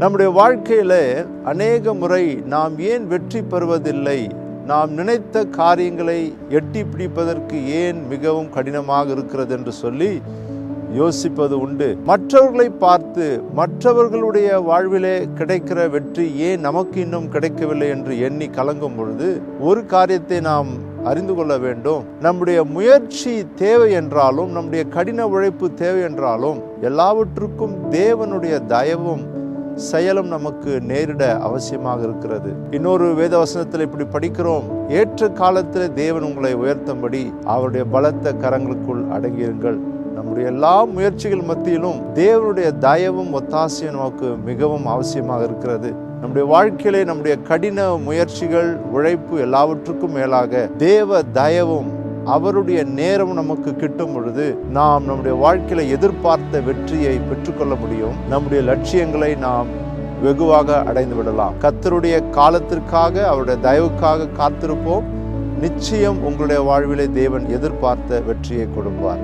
நம்முடைய வாழ்க்கையில அநேக முறை நாம் ஏன் வெற்றி பெறுவதில்லை, நாம் நினைத்த காரியங்களை எட்டி பிடிப்பதற்கு ஏன் மிகவும் கடினமாக இருக்கிறது என்று சொல்லி யோசிப்பது உண்டு. மற்றவர்களை பார்த்து மற்றவர்களுடைய வாழ்விலே கிடைக்கிற வெற்றி ஏன் நமக்கு இன்னும் கிடைக்கவில்லை என்று எண்ணி கலங்கும் பொழுது ஒரு காரியத்தை நாம் அறிந்து கொள்ள வேண்டும். நம்முடைய முயற்சி தேவை என்றாலும், நம்முடைய கடின உழைப்பு தேவை என்றாலும், எல்லாவற்றுக்கும் தேவனுடைய தயவும் செயலும் நமக்கு நேரிட அவசியமாக இருக்கிறது. இன்னொரு வேத வசனத்தில் இப்படி படிக்கிறோம், ஏற்ற காலத்தில் தேவன் உங்களை உயர்த்தும்படி அவருடைய பலத்த கரங்களுக்குள் அடங்கியிருங்கள். நம்முடைய எல்லா முயற்சிகள் மத்தியிலும் தேவனுடைய தயவும் ஒத்தாசையும் நமக்கு மிகவும் அவசியமாக இருக்கிறது. நம்முடைய வாழ்க்கையிலே நம்முடைய கடின முயற்சிகள், உழைப்பு எல்லாவற்றுக்கும் மேலாக தேவ தயவும் அவருடைய நேரம் நமக்கு கிட்டும் பொழுது நாம் நம்முடைய வாழ்க்கையில எதிர்பார்த்த வெற்றியை பெற்றுக்கொள்ள முடியும். நம்முடைய லட்சியங்களை நாம் வெகுவாக அடைந்து விடலாம். கர்த்தருடைய காலத்திற்காக, அவருடைய தயவுக்காக காத்திருப்போம். நிச்சயம் உங்களுடைய வாழ்விலே தேவன் எதிர்பார்த்த வெற்றியை கொடுப்பார்.